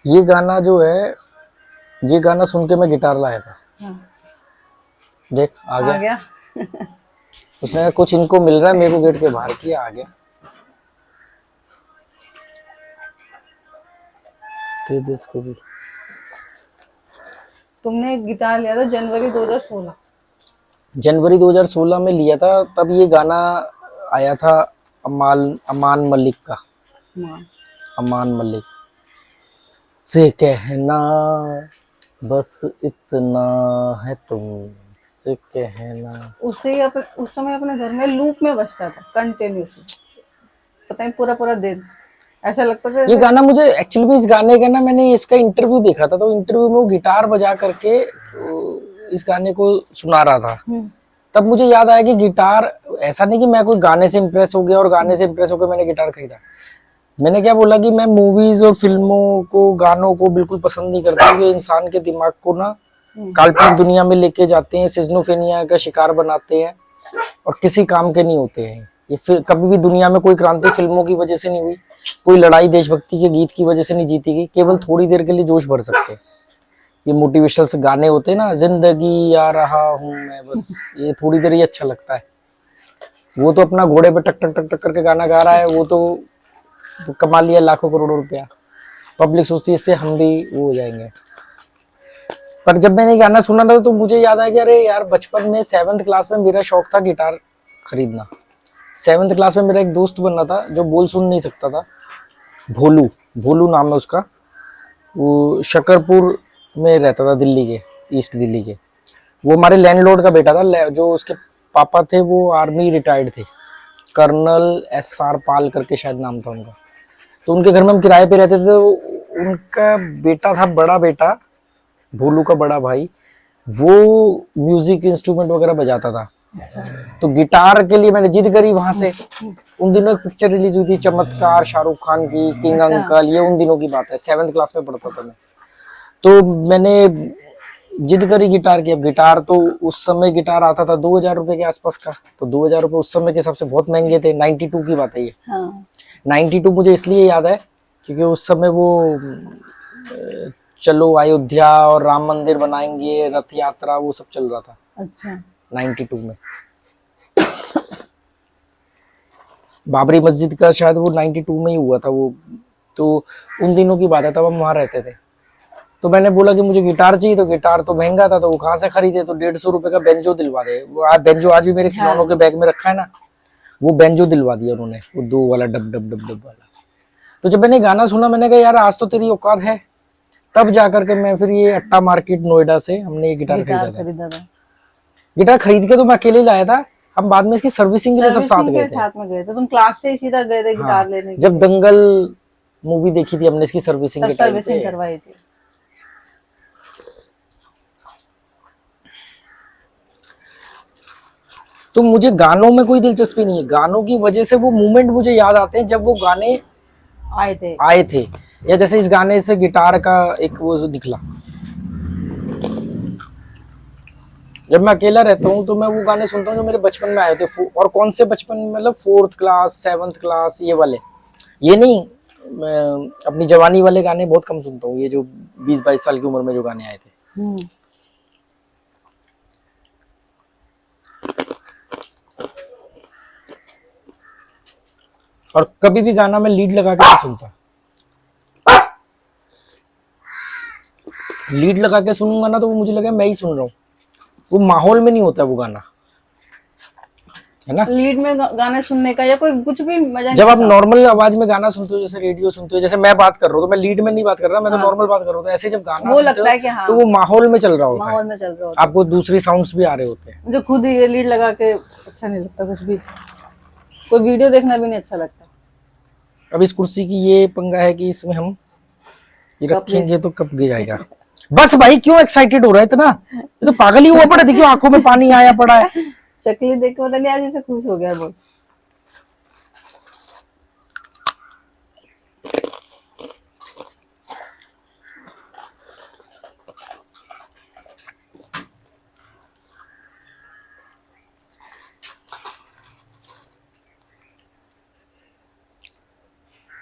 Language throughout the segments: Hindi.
ये गाना जो है, ये गाना सुन के मैं गिटार लाया था। हाँ, देख आ आ गया। गया। उसने कहा कुछ इनको मिल रहा है, मेरे को गेट के बाहर किया, आ गया। दे दे इसको भी। तुमने एक गिटार लिया था जनवरी 2016। जनवरी 2016 में लिया था, तब ये गाना आया था, अमान मलिक का। हाँ। अमान मलिक से कहना बस इतना है तुमसे कहना। उससे ही उस समय अपने घर में लूप में बजता था कंटिन्यूसली, पता नहीं पूरा पूरा दिन। ऐसा लगता था ये जैसे। गाना मुझे एक्चुअली में, इस गाने का ना, मैंने इसका इंटरव्यू देखा था, तो इंटरव्यू में वो गिटार बजा करके इस गाने को सुना रहा था। तब मुझे याद आया कि गिटार, ऐसा नहीं कि मैं कोई गाने से इम्प्रेस हो गया और गाने से इम्प्रेस होकर मैंने गिटार खरीदा। मैंने क्या बोला कि मैं मूवीज और फिल्मों को, गानों को बिल्कुल पसंद नहीं करता, क्योंकि इंसान के दिमाग को ना काल्पनिक दुनिया में लेके जाते हैं, सिजनोफेनिया का शिकार बनाते हैं, और किसी काम के नहीं होते हैं। ये फिर कभी भी दुनिया में कोई क्रांति फिल्मों की वजह से नहीं हुई, कोई लड़ाई देशभक्ति के गीत की वजह से नहीं जीती गई, केवल थोड़ी देर के लिए जोश भर सकते हैं। ये मोटिवेशनल गाने होते हैं ना, जिंदगी आ रहा हूं मैं बस, ये थोड़ी देर ही अच्छा लगता है। वो तो अपना घोड़े पे टक टक टक टक करके गाना गा रहा है, वो तो कमा लिया लाखों करोड़ों रुपया। पब्लिक सोचती है इससे हम भी वो हो जाएंगे। पर जब मैंने गाना सुना था तो मुझे याद आया कि अरे यार, बचपन में 7th क्लास में मेरा शौक था गिटार खरीदना। 7th क्लास में मेरा एक दोस्त बना था जो बोल सुन नहीं सकता था, भोलू। भोलू नाम है उसका। वो शकरपुर में रहता था, दिल्ली के, ईस्ट दिल्ली के। वो हमारे लैंडलॉर्ड का बेटा था। जो उसके पापा थे वो आर्मी रिटायर्ड थे, कर्नल SR पाल करके शायद नाम था उनका। तो उनके घर में हम किराए पे रहते थे। तो उनका बेटा था, बड़ा बेटा, भोलू का बड़ा भाई, वो म्यूजिक इंस्ट्रूमेंट वगैरह बजाता था। तो गिटार के लिए मैंने जिद करी वहां से। उन दिनों एक पिक्चर रिलीज हुई थी, चमत्कार, शाहरुख खान की, किंग अंकल, ये उन दिनों की बात है, 7th क्लास में पढ़ता था मैं। तो मैंने जिद करी गिटार की। अब गिटार तो उस समय गिटार आता था 2000 रुपए के आसपास का, तो 2000 रुपए उस समय के हिसाब से बहुत महंगे थे। 92 की बात है ये। हाँ। 92 मुझे इसलिए याद है क्योंकि उस समय वो चलो अयोध्या और राम मंदिर बनाएंगे, रथ यात्रा, वो सब चल रहा था। अच्छा। 92 में बाबरी मस्जिद का शायद वो 92 में ही हुआ था वो। तो उन दिनों की बात है, तब हम वहां रहते थे। तो मैंने बोला कि मुझे गिटार चाहिए, तो गिटार तो महंगा था, तो वो कहाँ से खरीदे। तो 150 रुपए का बेंजो दिलवा दे। वो आज बेंजो आज भी मेरे खिलौनों के बैग में रखा है ना, वो बेंजो दिलवा दिया उन्होंने, वो 2 वाला डब डब डब डब वाला। तो जब मैंने गाना सुना, मैंने कहा यार आज तो तेरी औकात है। तब जाकर के मैं फिर ये अट्टा मार्केट नोएडा से हमने ये गिटार खरीदा था। गिटार खरीद के तो मैं अकेले ही लाया था। हम बाद में इसकी सर्विसिंग के लिए सब साथ सर्विसिंग गए के थे। साथ में गए तो तुम क्लास से ही सीधा गए थे गिटार हाँ, लेने के जब लिए? दंगल मूवी देखी थी हमने इसकी सर्विसिंग तब के टाइम सर्विसिंग पे। करवाई थी। तो मुझे गानों में कोई दिलचस्पी नहीं है, गानों की वजह से वो मोमेंट मुझे याद आते हैं जब वो गाने आए थे। या जैसे इस गाने से गिटार का एक वो निकला। जब मैं अकेला रहता हूँ तो मैं वो गाने सुनता हूँ जो मेरे बचपन में आए थे। और कौन से बचपन में, मतलब 4th क्लास 7th क्लास, ये वाले, ये नहीं। मैं अपनी जवानी वाले गाने बहुत कम सुनता हूँ, ये जो 20-22 साल की उम्र में जो गाने आए थे। और कभी भी गाना मैं लीड लगा के नहीं सुनता। लीड लगा के सुनूंगा ना तो वो मुझे लगे मैं ही सुन रहा हूँ, वो माहौल में नहीं होता वो गाना, है ना। लीड में गाने सुनने का या कोई कुछ भी मजा नहीं जब आप आता। नॉर्मल आवाज में गाना सुनते हो, जैसे रेडियो सुनते हो, जैसे मैं बात कर रहा हूँ, तो मैं लीड में नहीं बात कर रहा, मैं तो नॉर्मल बात कर रहा हूँ। ऐसे जब गाना वो सुनते लगता है हो कि हाँ, तो वो माहौल में चल रहा होता है, माहौल में चल रहा होता है। आपको दूसरी साउंड्स भी आ रहे होते हैं। मुझे खुद ही ये लीड लगा के अच्छा नहीं लगता कुछ भी, कोई वीडियो देखना भी नहीं अच्छा लगता। अब इस कुर्सी की ये पंगा है कि इसमें हम ये रखेंगे तो कब गिर जाएगा। बस भाई, क्यों एक्साइटेड हो रहा है इतना? ये तो पागल ही हुआ पड़ा, देखियो आंखों में पानी आया पड़ा है। चकली देख के पता नहीं आज ऐसे खुश हो गया बहुत।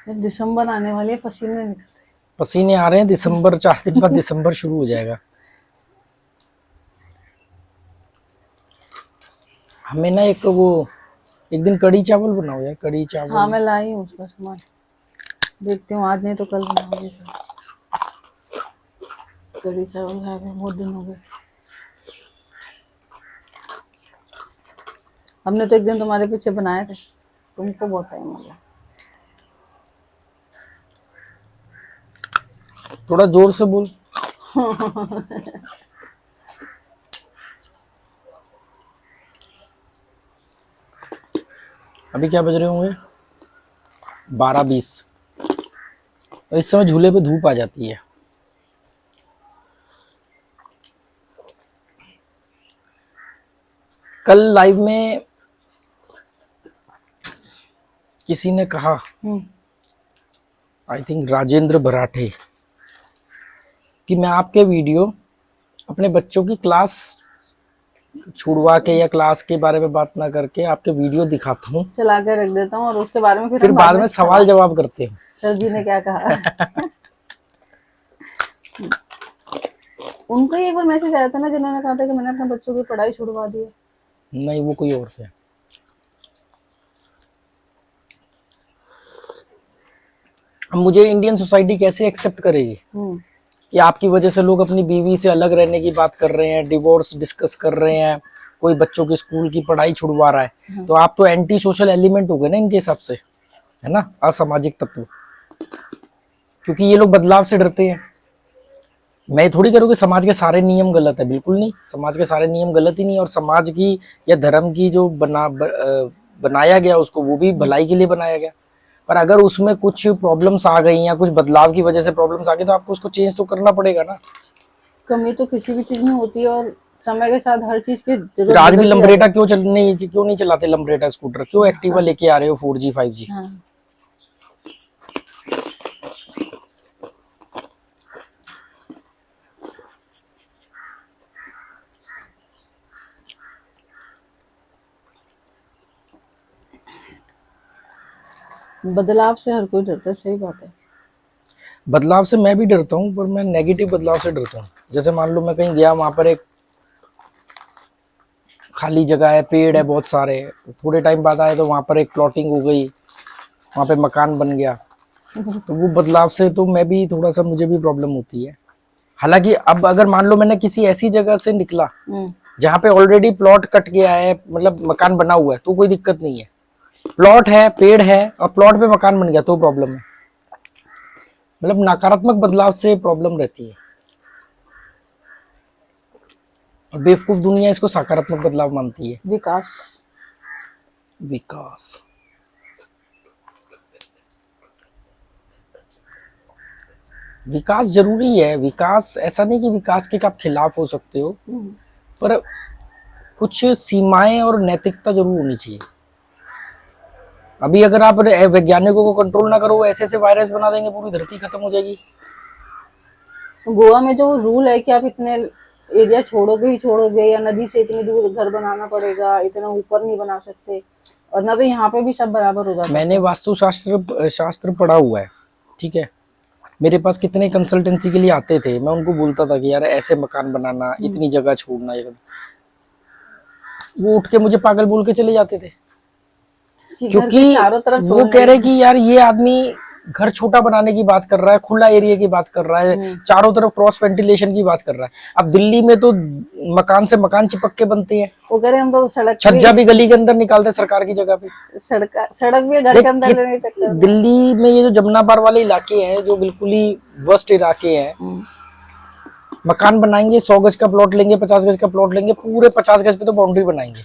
दिसंबर आने वाली है, पसीने निकल रहे। पसीने आ रहे हैं। दिसंबर 4 दिन बाद दिसंबर शुरू हो जाएगा। हमें ना एक दिन कढ़ी चावल बनाओ यार, कढ़ी हाँ चावल। मैं लाई हूँ उसका सामान, देखती हूँ आज नहीं तो कल बनाऊंगी। कढ़ी चावल खाए हुए बहुत दिन हो गए। हमने तो एक दिन तुम्हारे पीछे बनाए थे, तुमको बहुत टाइम हो गया। थोड़ा जोर से बोल। अभी क्या बज रहे होंगे? 12:20। इस समय झूले पे धूप आ जाती है। कल लाइव में किसी ने कहा, आई थिंक राजेंद्र बराठे, कि मैं आपके वीडियो अपने बच्चों की क्लास छुड़वा के या क्लास के बारे में बात ना करके आपके वीडियो दिखाता हूँ, चला के रख देता हूँ और उसके बारे में फिर हम बाद में सवाल जवाब करते हो। सर जी ने क्या कहा। उनको ही एक बार मैसेज आया था ना, जिन्होंने कहा था कि मैंने अपने बच्चों की पढ़ाई छुड़वा दी है। नहीं, वो कोई और थे। अब मुझे इंडियन सोसाइटी कैसे एक्सेप्ट करेगी कि आपकी वजह से लोग अपनी बीवी से अलग रहने की बात कर रहे हैं, डिवोर्स डिस्कस कर रहे हैं, कोई बच्चों की स्कूल की पढ़ाई छुड़वा रहा है। तो आप तो एंटी सोशल एलिमेंट हो गए ना इनके हिसाब से, है ना, असामाजिक तत्व। क्योंकि ये लोग बदलाव से डरते हैं। मैं थोड़ी करूँ कि समाज के सारे नियम गलत है, बिल्कुल नहीं। समाज के सारे नियम गलत ही नहीं, और समाज की या धर्म की जो बनाया गया उसको, वो भी भलाई के लिए बनाया गया। पर अगर उसमें कुछ प्रॉब्लम्स आ गई या कुछ बदलाव की वजह से प्रॉब्लम्स आ गई, तो आपको उसको चेंज तो करना पड़ेगा ना। कमी तो किसी भी चीज में होती है और समय के साथ हर चीज की फिर आज भी लंबरेटा क्यों नहीं चलाते लंबरेटा स्कूटर? क्यों एक्टिवा लेके आ रहे हो 4G 5G? हाँ। बदलाव से हर कोई डरता है, सही बात है। बदलाव से मैं भी डरता हूँ, पर मैं नेगेटिव बदलाव से डरता हूँ। जैसे मान लो मैं कहीं गया, वहां पर एक खाली जगह है, पेड़ है बहुत सारे, थोड़े टाइम बाद आए तो वहां पर एक प्लॉटिंग हो गई, वहां पे मकान बन गया, तो वो बदलाव से तो मैं भी थोड़ा सा, मुझे भी प्रॉब्लम होती है। हालांकि अब अगर मान लो मैंने किसी ऐसी जगह से निकला जहाँ पे ऑलरेडी प्लॉट कट गया है, मतलब मकान बना हुआ है, तो कोई दिक्कत नहीं है। प्लॉट है, पेड़ है, और प्लॉट पे मकान बन गया तो प्रॉब्लम है। मतलब नकारात्मक बदलाव से प्रॉब्लम रहती है, और बेवकूफ दुनिया इसको सकारात्मक बदलाव मानती है। विकास। विकास विकास जरूरी है। विकास ऐसा नहीं कि विकास के आप खिलाफ हो सकते हो, पर कुछ सीमाएं और नैतिकता जरूर होनी चाहिए। अभी अगर आप वैज्ञानिकों को कंट्रोल ना करो, ऐसे ऐसे वायरस बना देंगे, पूरी धरती खत्म हो जाएगी। गोवा में जो रूल है कि आप इतने एरिया छोड़ोगे ही छोड़ोगे, या नदी से इतनी दूर घर बनाना पड़ेगा, इतना ऊपर नहीं बना सकते, और ना तो यहाँ पे भी सब बराबर हो जाता है। मैंने शास्त्र पढ़ा हुआ है, ठीक है। मेरे पास कितने कंसल्टेंसी के लिए आते थे, मैं उनको बोलता था कि यार ऐसे मकान बनाना, इतनी जगह छोड़ना, वो उठ के मुझे पागल बोल के चले जाते थे। क्योंकि वो कह रहे कि यार ये आदमी घर छोटा बनाने की बात कर रहा है, खुला एरिया की बात कर रहा है, चारों तरफ क्रॉस वेंटिलेशन की बात कर रहा है। अब दिल्ली में तो मकान से मकान चिपक के बनते हैं। वो कह रहे हम तो सड़क छज्जा भी गली के अंदर निकालते हैं सरकार की जगह पे। सड़क भी घर के अंदर लेने चक्कर में। दिल्ली में ये जो जमुना पार वाले इलाके हैं, जो बिल्कुल ही वर्स्ट इलाके हैं, मकान बनाएंगे, 100 गज का प्लॉट लेंगे, 50 गज का प्लॉट लेंगे, पूरे 50 गज पे तो बाउंड्री बनाएंगे,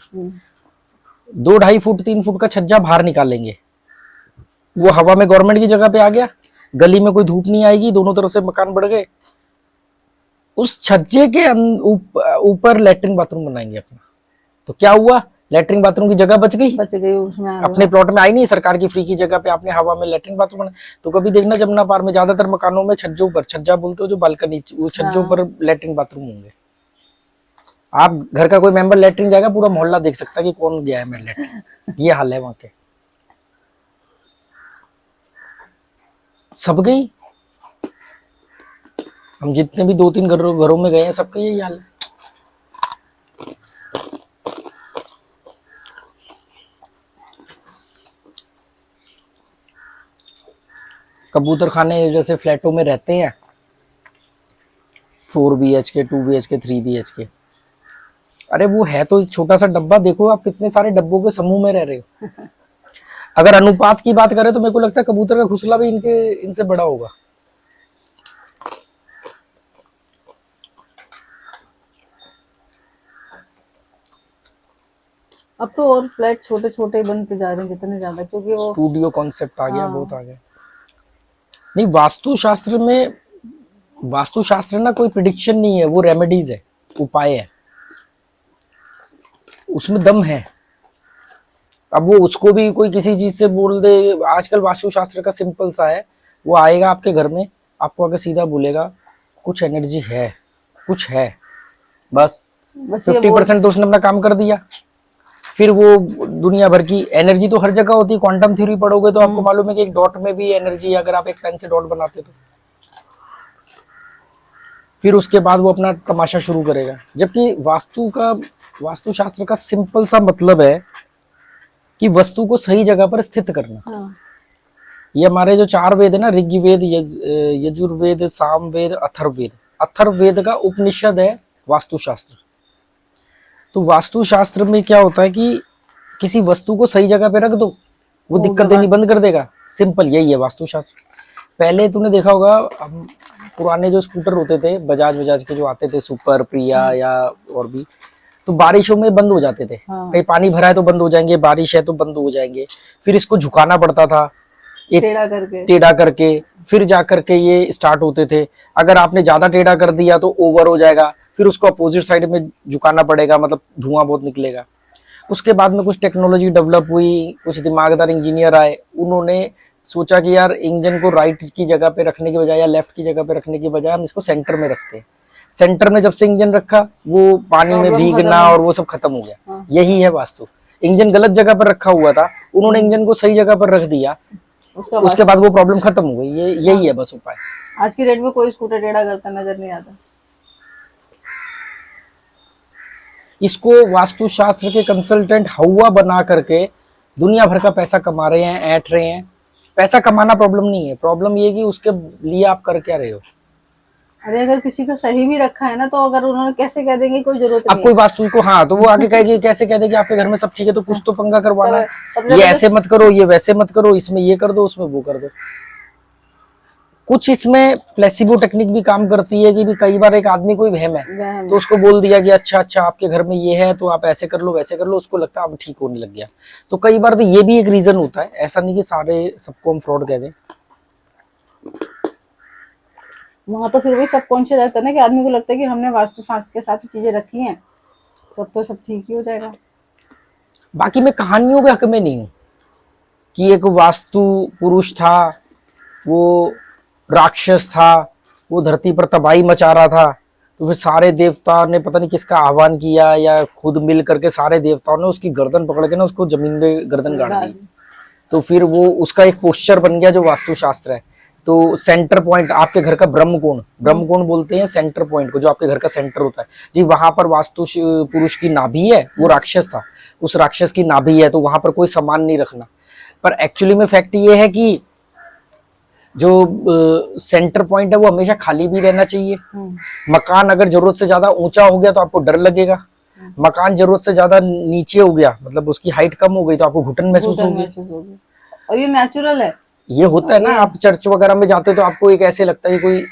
2-2.5 फुट 3 फुट का छज्जा बाहर निकालेंगे। वो हवा में गवर्नमेंट की जगह पे आ गया, गली में कोई धूप नहीं आएगी, दोनों तरफ से मकान बढ़ गए। उस छज्जे के ऊपर लैट्रिन बाथरूम बनाएंगे अपना, तो क्या हुआ? लैट्रिन बाथरूम की जगह बच गई उसमें। अपने प्लॉट में आई नहीं, सरकार की फ्री की जगह पे आपने हवा में लैट्रिन बाथरूम बना। तो कभी देखना जमुना पार में ज्यादातर मकानों में छज्जों पर, छज्जा बोलते हो जो बालकनी, उस छज्जों पर लैट्रिन बाथरूम होंगे। आप घर का कोई मेंबर लैट्रिन जाएगा, पूरा मोहल्ला देख सकता है कि कौन गया है मेरे लैट्रिन। ये हाल है वहां के। सब गई, हम जितने भी 2-3 घरों में गए हैं सबका यही हाल है। कबूतर खाने जैसे फ्लैटों में रहते हैं 4 BHK 2 BHK 3 BHK, अरे वो है तो एक छोटा सा डब्बा, देखो आप कितने सारे डब्बों के समूह में रह रहे हो। अगर अनुपात की बात करें तो मेरे को लगता है कबूतर का घोंसला भी इनसे बड़ा होगा। अब तो और फ्लैट छोटे छोटे बनते जा रहे हैं जितने ज्यादा, क्योंकि वो स्टूडियो कॉन्सेप्ट आ गया, हाँ। बहुत आ गया। नहीं, वास्तुशास्त्र ना कोई प्रिडिक्शन नहीं है, वो रेमेडीज है, उपाय है, उसमें दम है। अब वो उसको भी कोई किसी चीज से बोल दे, आजकल वास्तुशास्त्र का सिंपल सा है, वो आएगा आपके घर में, आपको आके सीधा बोलेगा कुछ एनर्जी है, कुछ है, बस बस ये 50% तो उसने अपना काम कर दिया। फिर वो दुनिया भर की एनर्जी तो हर जगह होती है, क्वांटम थ्योरी पढ़ोगे तो आपको मालूम है कि एक डॉट में भी एनर्जी है, अगर आप एक पेन से डॉट बनाते तो। फिर उसके बाद वो अपना तमाशा शुरू करेगा। जबकि वास्तुशास्त्र का सिंपल सा मतलब है कि वस्तु को सही जगह पर स्थित करना। हाँ। ये हमारे जो 4 वेद है ना, ऋग्वेद, यजुर्वेद, सामवेद, अथर्ववेद, अथर्ववेद का उपनिषद है वास्तुशास्त्र। तो वास्तुशास्त्र में क्या होता है कि किसी वस्तु को सही जगह पे रख दो, वो दिक्कत देनी बंद कर देगा। सिंपल यही है वास्तुशास्त्र। पहले तुमने देखा होगा, पुराने जो स्कूटर होते थे बजाज के जो आते थे, सुपर, प्रिया या और भी, तो बारिशों में बंद हो जाते थे। हाँ। कहीं पानी भरा है तो बंद हो जाएंगे, बारिश है तो बंद हो जाएंगे। फिर इसको झुकाना पड़ता था एक टेढ़ा करके, फिर जा करके ये स्टार्ट होते थे। अगर आपने ज्यादा टेढ़ा कर दिया तो ओवर हो जाएगा, फिर उसको अपोजिट साइड में झुकाना पड़ेगा, मतलब धुआं बहुत निकलेगा। उसके बाद में कुछ टेक्नोलॉजी डेवलप हुई, कुछ दिमागदार इंजीनियर आए, उन्होंने सोचा कि यार इंजन को राइट की जगह पे रखने की बजाय या लेफ्ट की जगह पे रखने की बजाय हम इसको सेंटर में रखते हैं। सेंटर में जब से इंजन रखा, वो पानी में भीगना और वो सब खत्म हो गया। हाँ। यही है वास्तु। इंजन गलत जगह पर रखा हुआ था, उन्होंने इंजन को सही जगह पर रख दिया, उसके बाद वो प्रॉब्लम खत्म हो गई। यही है बस उपाय। आज की डेट में कोई स्कूटर टेढ़ा करता नजर नहीं आता। इसको वास्तुशास्त्र के कंसल्टेंट हवा बना करके दुनिया भर का पैसा कमा रहे हैं, ऐंठ रहे हैं। पैसा कमाना प्रॉब्लम नहीं है, प्रॉब्लम ये कि उसके लिए आप कर क्या रहे हो। अरे अगर किसी का सही भी रखा है ना, तो अगर उन्होंने कैसे कह देंगे कोई जरूरत आप नहीं कोई वास्तु को, हाँ, तो वो आगे कहेगी, कैसे कह देगी आपके घर में सब ठीक है, तो कुछ तो पंगा करवाना है। ये ऐसे मत करो, ये वैसे मत करो, इसमें ये कर दो, उसमें वो कर दो। कुछ इसमें प्लेसिबो टेक्निक भी काम करती है कि भी कई बार एक आदमी कोई वहम है तो उसको बोल दिया कि अच्छा आपके घर में ये है तो आप ऐसे कर लो वैसे कर लो, उसको लगता है अब ठीक होने लग गया। तो कई बार तो ये भी एक रीजन होता है, ऐसा नहीं कि सारे सबको हम फ्रॉड कह दें। वहां तो फिर वही सबकॉन्शियस रहता है ना, कि आदमी को लगता है कि हमने वास्तुशास्त्र के साथ चीजें रखी हैं तब तो सब ठीक ही हो जाएगा। बाकी मैं कहानियों के हक में नहीं हूँ कि एक वास्तु पुरुष था, वो राक्षस था, वो धरती पर तबाही मचा रहा था, तो फिर सारे देवता ने पता नहीं किसका आह्वान किया या खुद मिल करके सारे देवताओं ने उसकी गर्दन पकड़ के ना उसको जमीन में गर्दन गाड़ दी। तो फिर वो उसका एक पोस्चर बन गया जो वास्तुशास्त्र है। तो सेंटर पॉइंट आपके घर का ब्रह्मकोण बोलते हैं सेंटर पॉइंट को, जो आपके घर का सेंटर होता है जी, वहां पर वास्तु पुरुष की नाभि है, वो राक्षस था, उस राक्षस की नाभि है, तो वहां पर कोई सामान नहीं रखना। पर एक्चुअली में फैक्ट ये है कि जो सेंटर पॉइंट है वो हमेशा खाली भी रहना चाहिए। मकान अगर जरूरत से ज्यादा ऊंचा हो गया तो आपको डर लगेगा, मकान जरूरत से ज्यादा नीचे हो गया मतलब उसकी हाइट कम हो गई तो आपको घुटन महसूस होगी। और ये नेचुरल है, ये होता है ना। आप चर्च वगैरह में जाते हो तो आपको एक ऐसे लगता है कि कोई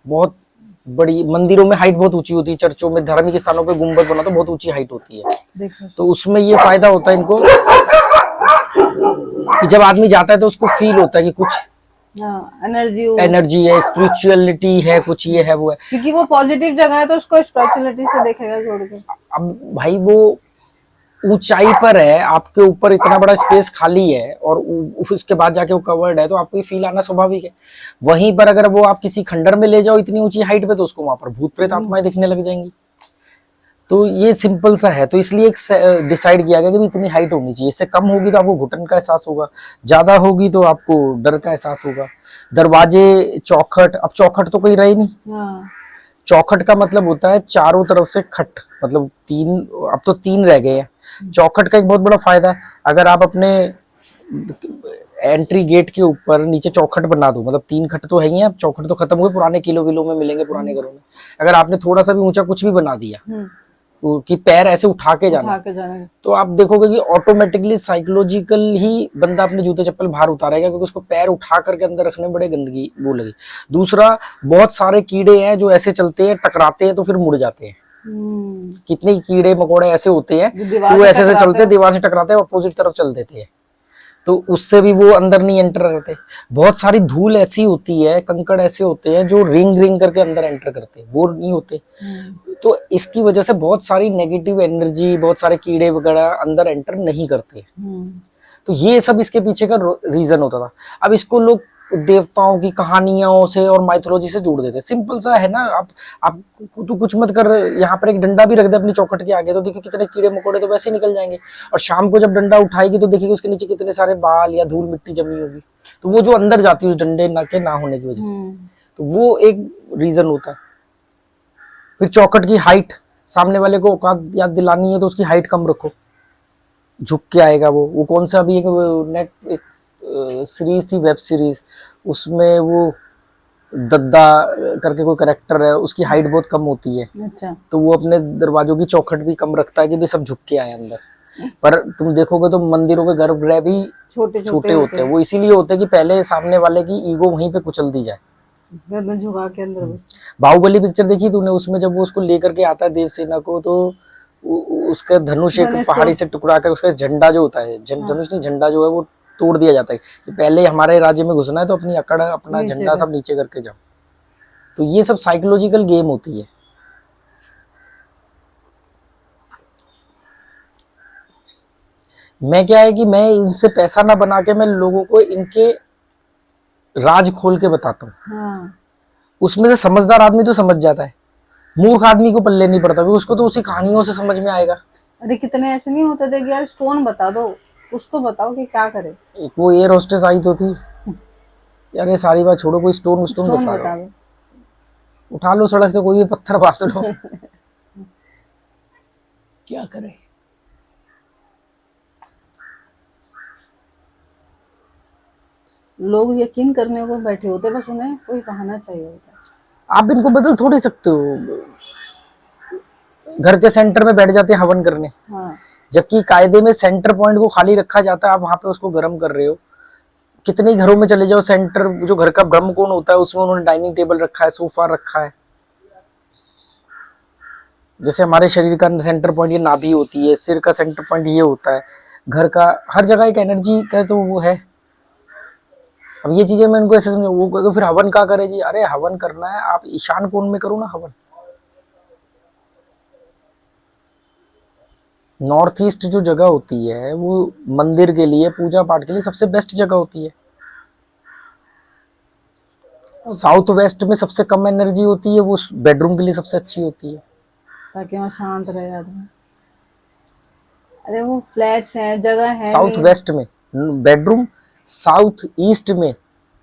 बहुत बड़ी, मंदिरों में हाइट बहुत ऊंची होती है, चर्चों में धार्मिक स्थानों पे गुंबद बना तो बहुत ऊंची हाइट होती है। तो उसमें ये फायदा होता है इनको कि जब आदमी जाता है तो उसको फील होता है कि कुछ एनर्जी है, स्पिरिचुअलिटी है, कुछ ये है वो है, क्योंकि वो पॉजिटिव जगह है तो उसको स्पिरिचुअलिटी से देखेगा छोड़ के। अब भाई वो ऊंचाई पर है, आपके ऊपर इतना बड़ा स्पेस खाली है और उसके बाद जाके वो कवर्ड है, तो आपको ये फील आना स्वाभाविक है। वहीं पर अगर वो आप किसी खंडर में ले जाओ इतनी ऊंची हाइट पे, तो उसको वहां पर भूत प्रेत आत्माएं दिखने लग जाएंगी। तो ये सिंपल सा है। तो इसलिए एक डिसाइड किया गया कि इतनी हाइट होनी चाहिए, इससे कम होगी तो आपको घुटन का एहसास होगा, ज्यादा होगी तो आपको डर का एहसास होगा। दरवाजे, चौखट, अब चौखट तो कोई रही नहीं, चौखट का मतलब होता है चारों तरफ से खट, मतलब तीन, अब तो तीन रह गए हैं। चौखट का एक बहुत बड़ा फायदा है, अगर आप अपने एंट्री गेट के ऊपर नीचे चौखट बना दो, मतलब तीन खट तो है ही है, अब चौखट तो खत्म हुए, पुराने किलो विलो में मिलेंगे पुराने घरों में। अगर आपने थोड़ा सा भी ऊंचा कुछ भी बना दिया कि पैर ऐसे उठा के जाना, उठा के जाना, तो आप देखोगे कि ऑटोमेटिकली साइकोलॉजिकल ही बंदा अपने जूते चप्पल बाहर उतारेगा, क्योंकि उसको पैर उठा करके अंदर रखने में बड़े गंदगी वो लगी। दूसरा, बहुत सारे कीड़े हैं जो ऐसे चलते हैं, टकराते हैं तो फिर मुड़ जाते हैं। कितने कीड़े मकोड़े ऐसे होते हैं जो दीवार कि वो से ऐसे ऐसे टकराते चलते हैं, दीवार से टकराते हैं, अपोजिट तरफ चल देते हैं, तो उससे भी वो अंदर नहीं एंटर करते। बहुत सारी धूल ऐसी होती है, कंकड़ ऐसे होते हैं जो रिंग रिंग करके अंदर एंटर करते हैं, वो नहीं होते। तो इसकी वजह से बहुत सारी नेगेटिव एनर्जी, बहुत सारे कीड़े वगैरह अंदर एंटर नहीं करते। तो ये सब इसके पीछे का रीजन होता था। अब इसको लोग देवताओं की कहानियों से और माइथोलॉजी से जोड़ देते हैं। सिंपल सा है ना, आप तो कुछ मत कर, यहाँ पर एक डंडा भी रख दे अपनी चौखट के आगे, तो देखो कितने कीड़े मकोड़े तो वैसे ही निकल जाएंगे। और शाम को जब डंडा उठाएगी तो देखिए उसके नीचे कितने सारे बाल या धूल मिट्टी जमी होगी, तो वो जो अंदर जाती है उस डंडे के ना होने की वजह से, तो वो एक रीजन होता है। फिर चौखट की हाइट, सामने वाले को औकात याद दिलानी है तो उसकी हाइट कम रखो, झुक के आएगा वो कौन सा अभी एक नेट एक सीरीज थी, वेब सीरीज, उसमें वो दद्दा करके कोई करेक्टर है, उसकी हाइट बहुत कम होती है। अच्छा। तो वो अपने दरवाजों की चौखट भी कम रखता है कि भी सब झुक के आए अंदर। पर तुम देखोगे तो मंदिरों के गर्भगृह भी छोटे छोटे होते हैं। वो इसीलिए होते हैं कि पहले सामने वाले की ईगो वहीं पे कुचल दी जाए। गर्दन झुका के अंदर घुस। बाहुबली पिक्चर देखी तूने? उसमें जब वो उसको लेकर के आता है देवसेना को, तो उसका धनुष एक पहाड़ी से टुकड़ा कर उसका झंडा जो होता है, धनुष नहीं झंडा जो है वो तोड़ दिया जाता है कि पहले हमारे राज्य में घुसना है तो अपनी अकड़ अपना झंडा सब नीचे करके जाओ। तो ये सब साइकोलॉजिकल गेम होती है। मैं क्या है कि मैं इनसे पैसा ना बना के मैं लोगों को इनके राज खोल के बताता हूँ। उसमें से समझदार आदमी तो समझ जाता है, मूर्ख आदमी को पल्ले नहीं पड़ता, उसको तो उसी कहानियों से समझ में आएगा। अरे कितने ऐसे नहीं होते थे कि यार स्टोन बता दो, कुछ तो बताओ कि क्या करे। एक वो एयर होस्टेस आई तो थी यार, ये सारी बात छोड़ो, कोई स्टोन बता दो, उठा लो सड़क से कोई भी पत्थर बांध लो क्या करे। लोग यकीन करने को बैठे होते, बस उन्हें कोई बहाना चाहिए होता है। आप इनको बदल थोड़ी सकते हो। घर के सेंटर में बैठ जाते हैं हवन करने, जबकि कायदे में सेंटर पॉइंट को खाली रखा जाता है, आप वहां पे उसको गर्म कर रहे हो। कितने घरों में चले जाओ, सेंटर जो घर का ब्रह्म कोण होता है उसमें उन्होंने डाइनिंग टेबल रखा है, सोफा रखा है। जैसे हमारे शरीर का सेंटर पॉइंट ये नाभि होती है, सिर का सेंटर पॉइंट ये होता है, घर का हर जगह एक एनर्जी का तो वो है। अब ये चीजें मैं इनको ऐसे समझ, वो फिर हवन का करे जी, अरे हवन करना है आप ईशान कोण में करो ना हवन। नॉर्थ ईस्ट जो जगह होती है वो मंदिर के लिए, पूजा पाठ के लिए सबसे बेस्ट जगह होती है। साउथ वेस्ट में सबसे कम एनर्जी होती है, वो बेडरूम के लिए सबसे अच्छी होती है, ताकि वहाँ शांत रहे आदमी। अरे वो फ्लैट्स हैं, जगह है। साउथ वेस्ट में बेडरूम, साउथ ईस्ट में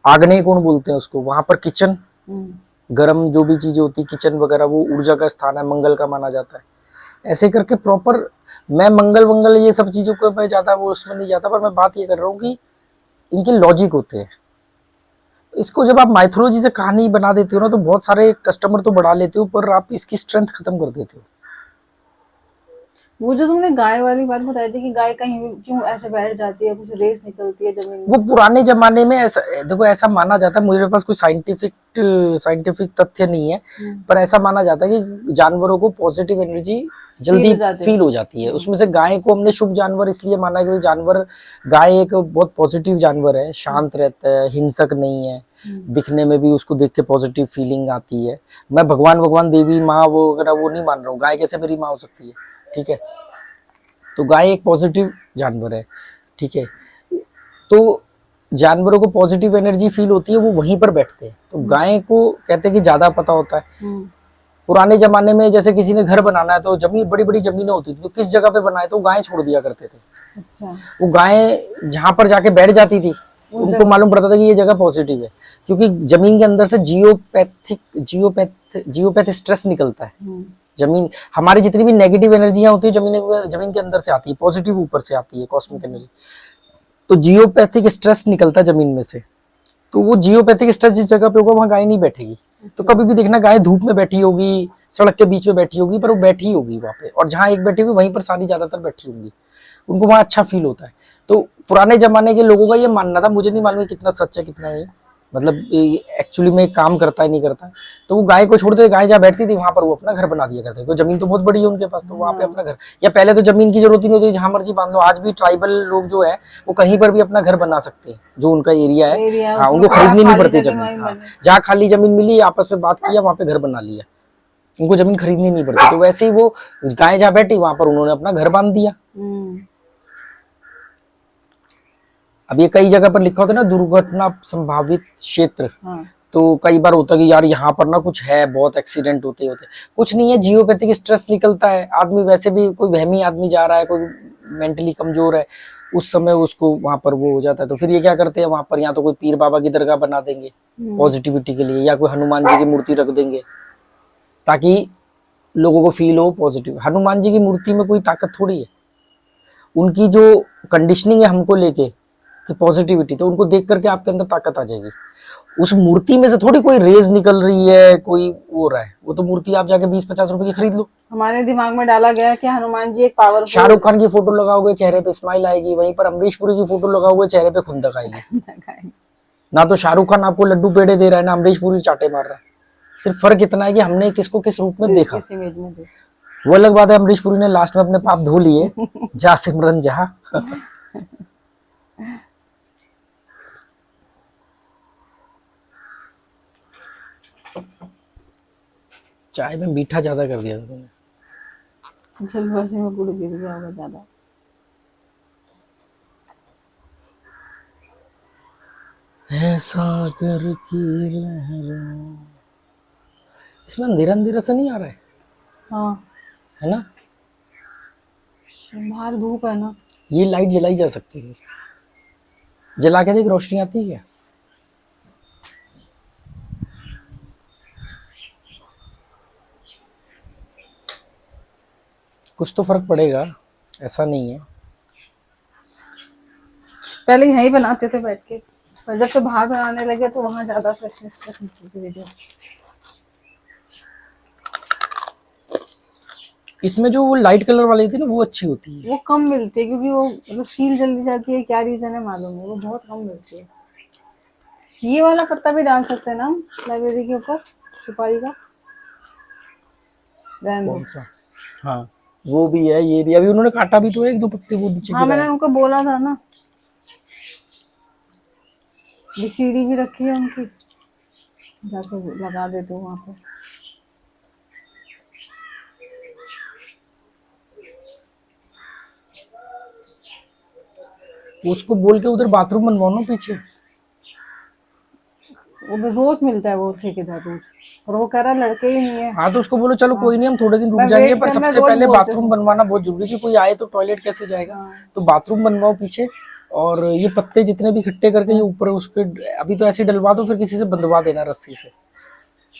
आग्नेय कोण बोलते हैं उसको, वहां पर किचन, गर्म जो भी चीजें होती है किचन वगैरह, वो ऊर्जा का स्थान है, मंगल का माना जाता है। ऐसे करके प्रॉपर, मैं मंगल ये सब चीजों को मैं ज्यादा वो उसमें नहीं जाता, पर मैं बात ये कर रहा हूँ कि इनके लॉजिक होते हैं। इसको जब आप माइथोलॉजी से कहानी बना देते हो ना, तो बहुत सारे कस्टमर तो बढ़ा लेते हो, पर आप इसकी स्ट्रेंथ खत्म कर देते हो। वो जो तुमने गाय वाली बात बताई थी कि गाय कहीं क्यों ऐसे बैठ जाती है, कुछ रेस निकलती है जमीन में, वो पुराने जमाने में ऐसा, देखो ऐसा माना जाता है, मेरे पास कोई साइंटिफिक तथ्य नहीं है, पर ऐसा माना जाता है कि जानवरों को पॉजिटिव एनर्जी जल्दी फील हो जाती है। उसमें से गाय को हमने शुभ जानवर इसलिए माना है क्योंकि गाय एक बहुत पॉजिटिव जानवर है, शांत रहता है, हिंसक नहीं है, दिखने में भी उसको देख के पॉजिटिव फीलिंग आती है। मैं भगवान देवी माँ वो वगैरह वो नहीं मान रहा हूँ, गाय कैसे मेरी माँ हो सकती है, ठीक है। तो गाय एक पॉजिटिव जानवर है, ठीक है। तो जानवरों को पॉजिटिव एनर्जी फील होती है, वो वहीं पर बैठते हैं। तो गाय को कहते हैं कि ज्यादा पता होता है। पुराने जमाने में जैसे किसी ने घर बनाना है तो जमीन, बड़ी बड़ी जमीनें होती थी, तो किस जगह पे बनाए तो गाय छोड़ दिया करते थे। अच्छा। वो गाय जहां पर जाके बैठ जाती थी उनको मालूम पड़ता था कि ये जगह पॉजिटिव है, क्योंकि जमीन के अंदर से जियोपैथ स्ट्रेस निकलता है। जमीन, हमारी जितनी भी नेगेटिव एनर्जियां होती है जमीन के अंदर से आती है, पॉजिटिव ऊपर से आती है कॉस्मिक एनर्जी। तो जियोपैथिक स्ट्रेस निकलता है जमीन में से। तो वो जियोपैथिक स्ट्रेस जिस जगह पे होगा वहां गाय नहीं बैठेगी। तो कभी भी देखना गाय धूप में बैठी होगी, सड़क के बीच में बैठी होगी, पर वो बैठी होगी वहां पे, और जहां एक बैठी होगी वहीं पर सारी ज्यादातर बैठी होंगी। उनको वहां अच्छा फील होता है। तो पुराने जमाने के लोगों का ये मानना था, मुझे नहीं मालूम है कितना सच है कितना नहीं, मतलब एक्चुअली में काम करता है नहीं करता है। तो वो गाय को छोड़ते, गाय जहाँ बैठती थी वहां पर वो अपना घर बना दिया करते, क्योंकि जमीन तो बहुत बड़ी है उनके पास, तो वहां पे अपना घर, या पहले तो जमीन की जरूरत ही नहीं होती, जहां मर्जी बांध लो। आज भी ट्राइबल लोग जो है वो कहीं पर भी अपना घर बना सकते हैं, जो उनका एरिया है। एरिया हाँ, उनको खरीदनी नहीं पड़ती जमीन। हाँ, जहाँ खाली जमीन मिली आपस में बात किया वहां पे घर बना लिया, उनको जमीन खरीदनी नहीं पड़ती। तो वैसे ही वो गाय जहाँ बैठी वहां पर उन्होंने अपना घर बांध दिया। अब ये कई जगह पर लिखा होता है ना, दुर्घटना संभावित क्षेत्र। तो कई बार होता है कि यार यहाँ पर ना कुछ है, बहुत एक्सीडेंट होते होते, कुछ नहीं है, जियोपैथिक स्ट्रेस निकलता है। आदमी वैसे भी, कोई वहमी आदमी जा रहा है, कोई मेंटली कमजोर है, उस समय उसको वहां पर वो हो जाता है। तो फिर ये क्या करते हैं, वहां पर या तो कोई पीर बाबा की दरगाह बना देंगे पॉजिटिविटी के लिए, या कोई हनुमान जी की मूर्ति रख देंगे ताकि लोगों को फील हो पॉजिटिव। हनुमान जी की मूर्ति में कोई ताकत थोड़ी है, उनकी जो कंडीशनिंग है हमको लेके कि पॉजिटिविटी, तो उनको देख करके आपके अंदर ताकत आ जाएगी। उस मूर्ति में से थोड़ी कोई रेज निकल रही है, कोई हो रहा है, वो तो मूर्ति आप जाके 20-50 रुपए की खरीद लो। हमारे दिमाग में डाला गया है कि हनुमान जी एक पावरफुल, शाहरुख खान की फोटो लगाओगे चेहरे पे स्माइल आएगी, वहीं पर अमरीश पुरी की फोटो लगाओगे चेहरे पे खुंदक आएगी। ना तो शाहरुख खान आपको लड्डू पेड़े दे रहा है, ना अमरीश पुरी चाटे मार रहा है। सिर्फ फर्क इतना है कि हमने किसको किस रूप में देखा। वो अलग बात है, अमरीश पुरी ने लास्ट में अपने पाप धो लिए, जा सिमरन जा। चाय में मीठा ज्यादा कर दिया था तुमने। जलवासी में गुड़ गिर गया होगा ज्यादा। है सागर की लहरों, इसमें अंधेरा अंधेरा सा नहीं आ रहा है? हाँ, है ना? बाहर धूप है ना। ये लाइट जलाई जा सकती थी, जला के देख रोशनी आती है क्या? कुछ तो फर्क पड़ेगा, ऐसा नहीं है। पहले यहीं बनाते थे बैठ के, पर जब से बाहर बनाने लगे तो वहां ज्यादा फ्रेशनेस मिलती थी वीडियो। इसमें जो वो लाइट कलर वाली थी ना वो अच्छी होती है। वो कम मिलती है क्योंकि वो मतलब सील जल्दी जाती है, क्या रीजन है मालूम है, वो बहुत कम मिलती है। ये वाला पत्ता भी डाल सकते हैं ना हम लाइब्रेरी के ऊपर, सुपारी का। कौन सा? हाँ, वो भी है, ये भी। अभी उन्होंने काटा भी तो है, 1-2 पत्ते वो नीचे हाँ, मैंने उनको बोला था ना, ये सीढ़ी भी रखी है उनकी, जाके लगा दे दो वहां पे। उसको बोल के उधर बाथरूम बनवाओ ना पीछे। वो रोज मिलता है वो ठेकेदार रोज, और वो कह रहा लड़के ही नहीं है। हाँ, तो उसको बोलो चलो कोई नहीं, हम थोड़े दिन रुक मैं जाएंगे, वेट पर करना सबसे रोज पहले बोलते बाथरूम बनवाना बहुत जरूरी है, कि कोई आए तो टॉयलेट कैसे जाएगा। तो बाथरूम बनवाओ पीछे, और ये पत्ते जितने भी इकट्ठे करके ये ऊपर उसके, अभी तो ऐसे डलवा दो, फिर किसी से बंधवा देना रस्सी से।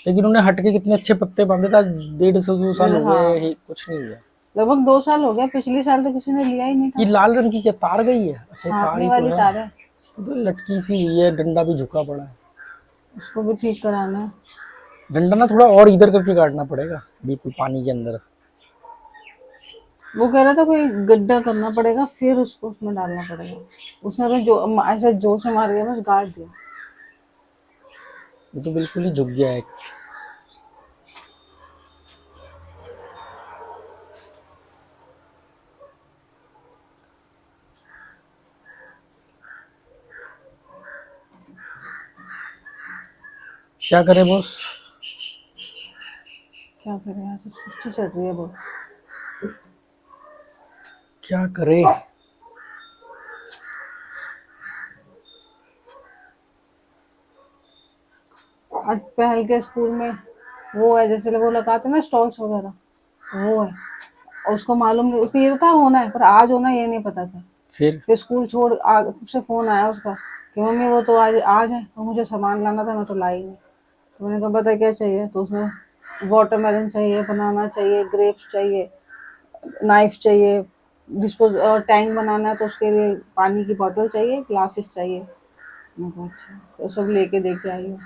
लेकिन उन्हें हटके कितने अच्छे पत्ते बांधे थे, आज 150-2 साल हो गए, कुछ नहीं हुआ। लगभग 2 साल हो गया, पिछले साल तो किसी ने लिया ही नहीं था। ये लाल रंग की क्या तार गई है? अच्छा, तार ही वाली तो तार है। है, तो लटकी सी हुई है, डंडा भी झुका पड़ा है, उसको भी ठीक कराना है। डंडा ना थोड़ा और इधर करके काटना पड़ेगा, बिल्कुल पानी के अंदर। वो कह रहा था कोई गड्ढा करना पड़ेगा, फिर उसको उसमें डालना पड़ेगा। उसने तो जो ऐसा जोर से मार दिया, बस गाड़ दिया। ये तो बिल्कुल ही झुक गया है। क्या करे बॉस? क्या करे, यहाँ से सुस्ती चढ़ रही है बहुत। क्या करे? आज पहल के स्कूल में वो है, जैसे वो लगाते हैं ना स्टॉल्स वगैरह, वो है, और उसको मालूम नहीं, उसको ये तो था होना है, पर आज होना ये नहीं पता था। फिर स्कूल छोड़ से फोन आया उसका कि मम्मी वो तो आज आज है तो मुझे सामान लाना था, मैं तो लाई नहीं। तो मैंने कहा बता क्या चाहिए, तो उसने वाटरमेलन चाहिए, बनाना चाहिए, ग्रेप्स चाहिए, नाइफ चाहिए, डिस्पोज और टैंक बनाना है तो उसके लिए पानी की बोतल चाहिए, ग्लासेस चाहिए। मैं कहा अच्छा, तो सब लेके देके आई हूँ।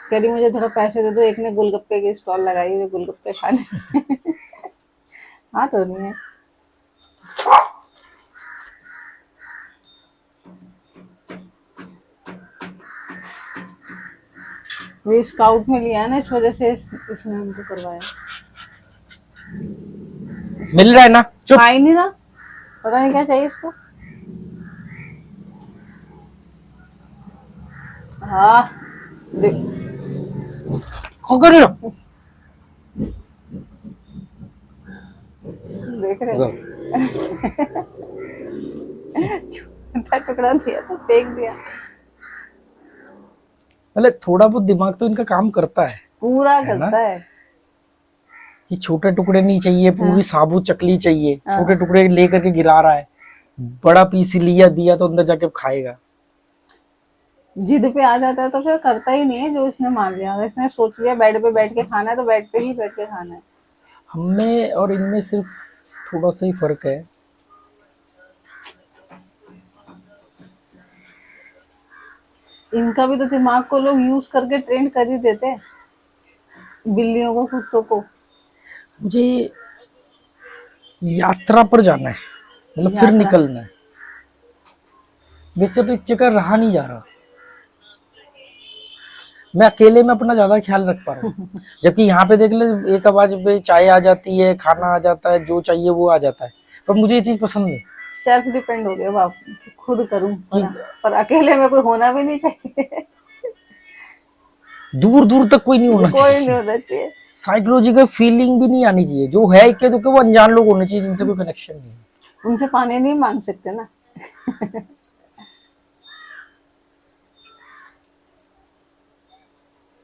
कह रही मुझे थोड़ा पैसे दे दो, एक ने गोलगप्पे की स्टॉल लगाई हुई, गोलगप्पे खाने। हाँ तो नहीं है। वे स्काउट में लिया है ना, इस वजह से इसने हमको करवाया। मिल रहा है ना, चुप। खा ही नहीं रहा, पता नहीं क्या चाहिए इसको। हाँ देख, कर रहे हो? देख रहे हो? छोटा टुकड़ा दिया तो फेंक दिया। मतलब थोड़ा बहुत दिमाग तो इनका काम करता है पूरा ना? करता है। कि छोटे टुकड़े नहीं चाहिए, पूरी साबुत चकली चाहिए। छोटे टुकड़े लेकर के गिरा रहा है, बड़ा पीस लिया दिया तो अंदर जाके खाएगा। जिद पे आ जाता है तो फिर करता ही नहीं है जो इसने मान लिया। अगर इसने सोच लिया बेड पे बैठ के खाना है तो बेड पे ही बैठ के खाना है। हमें और इनमें सिर्फ थोड़ा सा ही फर्क है। इनका भी तो दिमाग को लोग यूज करके ट्रेंड कर ही देते हैं, बिल्लियों को, कुत्तों को। मुझे यात्रा पर जाना है, मतलब फिर यात्रा निकलना है। वैसे तो एक जगह रहा नहीं जा रहा, मैं अकेले में अपना ज्यादा ख्याल रख पा रहा हूँ। जबकि यहाँ पे देख ले, एक आवाज पे चाय आ जाती है, खाना आ जाता है, जो चाहिए वो आ जाता है। पर मुझे ये चीज पसंद नहीं सेल्फ डिपेंड हो गया बाप, खुद करूं कि पर अकेले में कोई होना भी नहीं चाहिए। दूर दूर तक कोई नहीं होना कोई नहीं चाहिए। होना चाहिए। साइकोलॉजिकल फीलिंग भी नहीं आनी चाहिए। जो है कि तो वो अनजान लोग होने चाहिए जिनसे कोई कनेक्शन नहीं है। उनसे पानी नहीं मांग सकते ना।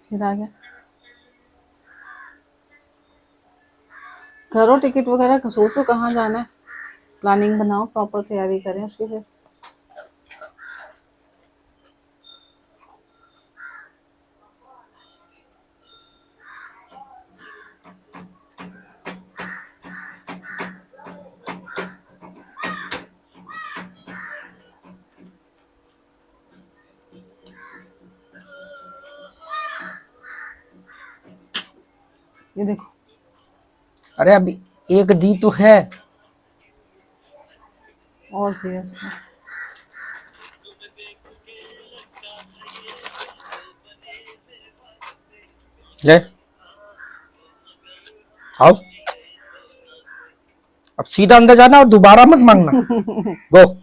फिर आ गया। करो टिकट वगैरह, सोचो कहाँ जाना है, प्लानिंग बनाओ, प्रॉपर तैयारी करें उसकी। फिर ये देखो, अरे अभी एक दी तो है। और सीरियस ले आओ, अब सीधा अंदर जाना और दोबारा मत मांगना। गो।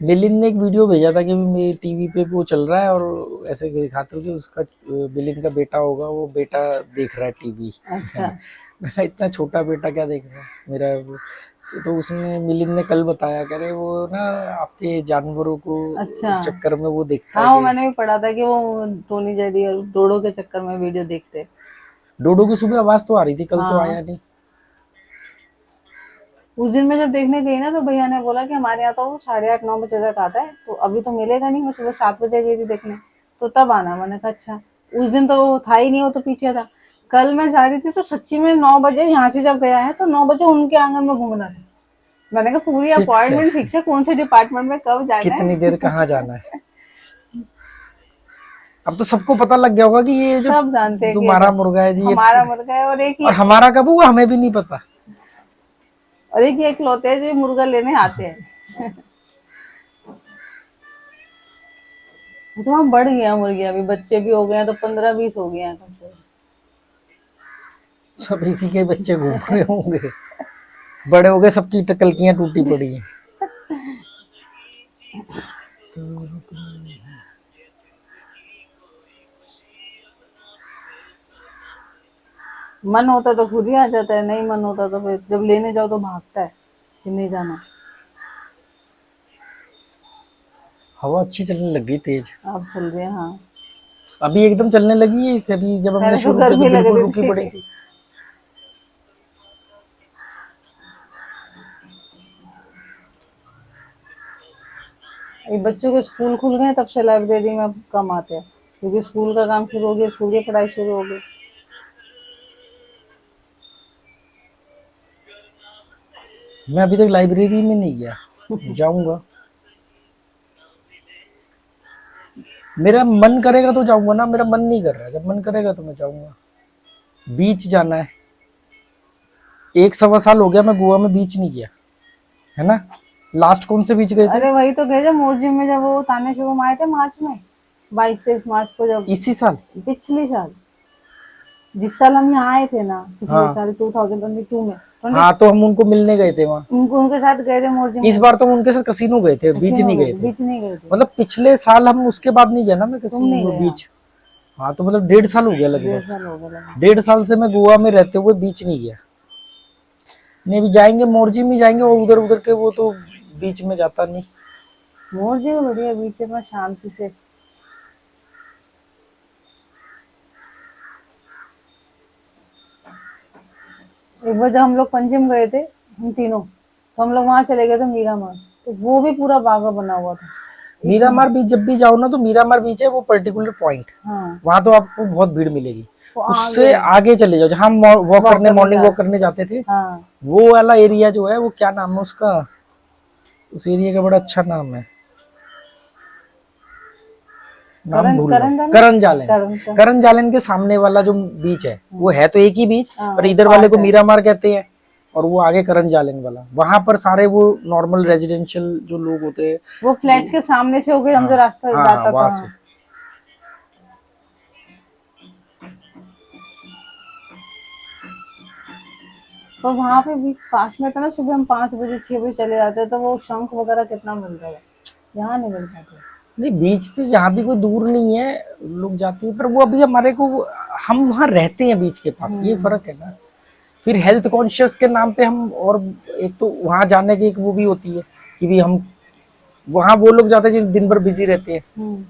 मिलिंद ने एक वीडियो भेजा था कि मेरे टीवी पे वो चल रहा है और ऐसे दिखाते हो कि उसका मिलिंद का बेटा होगा, वो बेटा देख रहा है टीवी। अच्छा। मैं कहा, इतना छोटा बेटा क्या देख रहा है मेरा वो। तो उसने मिलिंद ने कल बताया, कह रहे वो ना आपके जानवरों को अच्छा चक्कर में वो देखता हाँ, है वो कि मैंने भी पढ़ा था कि वो टोनी जेरी और डोडो के चक्कर में वीडियो देखते। डोडो की सुबह आवाज तो आ रही थी, कल तो हाँ, आया नहीं। उस दिन मैं जब देखने गई ना तो भैया ने बोला कि हमारे यहाँ तो 8:30-9 बजे तक आता है, तो अभी तो मिलेगा नहीं, मैं सुबह 7 बजे गई थी देखने, तो तब आना। मैंने कहा अच्छा। उस दिन तो वो था ही नहीं, वो तो पीछे था। कल मैं जा रही थी तो सच्ची में 9 बजे यहाँ से जब गया है तो 9 बजे उनके आंगन में घूमना था। मैंने कहा पूरी फिक्स है, अपॉइंटमेंट फिक्स है, कौन से डिपार्टमेंट में कब जाना कितनी है। देर कहाँ जाना है। अब तो सबको पता लग गया होगा कि ये जो सब जानते हैं कि ये तुम्हारा मुर्गा है जी ये, हमारा मुर्गा है, और और हमारा कब हुआ हमें भी नहीं पता। एक ये इकलौते हैं जो मुर्गा लेने आते हैं। तो हम बढ़ गया मुर्गी, अभी बच्चे भी हो गए हैं तो 15-20 हो गए हैं कम से कम। सब इसी के बच्चे घूम रहे होंगे, बड़े हो गए, सबकी टकलकियां टूटी पड़ी हैं। मन होता तो खुद ही आ जाता है, नहीं मन होता तो फिर जब लेने जाओ तो भागता है कि नहीं जाना। हवा अच्छी चलने लग गई, तेज। आप चल रहे हैं हाँ। अभी एकदम चलने लगी है, अभी जब हमने पहले तो शुरू किया तो गर्मी लग बिल्कुल रही रुकी थी। पड़ी थी। ये बच्चों के स्कूल खुल गए तब से लाइब्रेरी में अब कम आते हैं, क्योंकि स्कूल का काम शुरू हो गया, स्कूल की पढ़ाई शुरू हो गई। मैं अभी तक लाइब्रेरी में नहीं गया, जाऊंगा। मेरा मन करेगा तो जाऊंगा ना, मेरा मन नहीं कर रहा है, जब मन करेगा तो मैं जाऊंगा। बीच जाना है, 1 सवा साल हो गया मैं गोवा में बीच नहीं गया, है ना। लास्ट कौन से बीच गए थे? अरे वही तो गए जब मोरजिम में, जब वो ताने शुभम आए थे मार्च में, 22-23 मार्च को, जब इसी साल। पिछले साल, जिस साल हम यहाँ आए थे ना, पिछले हाँ साल 2022 में, हाँ, तो हम उनको मिलने गए थे वहाँ। उनके साथ गए थे मोरजिम इस में। बार तो हम उनके साथ कसीनो गए थे, बीच नहीं गए थे। बीच नहीं गए थे। मतलब पिछले साल हम, उसके बाद नहीं गया ना मैं तुम नहीं कसीनो गए? बीच। हाँ तो मतलब 1.5 साल हो गया 1.5 लगभग। साल हो गया लगभग। 1.5 साल से मैं गोवा में रहते हुए बीच नहीं गया। नहीं, भी जाएंगे, मोरजी में जाएंगे, और उधर उधर के वो तो बीच में जाता नहीं। मोरजिम में बढ़िया बीच है, अपना शांति से। एक बार जब हम लोग पंजिम गए थे, हम तीनों, तो हम लोग वहां चले गए थे मीरामार, तो वो भी पूरा बागा बना हुआ था। मीरामार बीच जब भी जाओ ना, तो मीरामार बीच है वो पर्टिकुलर पॉइंट, हाँ, वहां तो आपको बहुत भीड़ मिलेगी। वो उससे आगे आगे चले जाओ, जहाँ हम वॉक करने, मॉर्निंग वॉक करने जाते थे, हाँ, वो वाला एरिया जो है, वो क्या नाम है उसका, उस एरिया का बड़ा अच्छा नाम है, नाम भूल रहा हूँ। करण जालन। करण जालन के सामने वाला जो बीच है, वो है तो एक ही बीच, पर इधर वाले को मीरामार कहते हैं, और वो आगे करण जालन वाला, वहां पर सारे वो नॉर्मल रेजिडेंशियल जो लोग होते हैं, वो फ्लैट्स के सामने से होके हम जो रास्ता हाँ, जाता वहां था। से। तो वहां पे भी पास में था ना, सुबह हम 5 बजे 6 बजे चले जाते, तो वो शंख वगैरह कितना मिलता था, यहाँ नहीं मिलता था। नहीं, बीच तो यहाँ भी कोई दूर नहीं है, लोग जाते हैं, पर वो अभी हमारे को, हम वहाँ रहते हैं बीच के पास, ये फर्क है ना। फिर हेल्थ कॉन्शियस के नाम पे हम, और एक तो वहां जाने की एक वो भी होती है कि भी हम, वहां वो लोग जाते हैं जो दिन भर बिजी रहते हैं,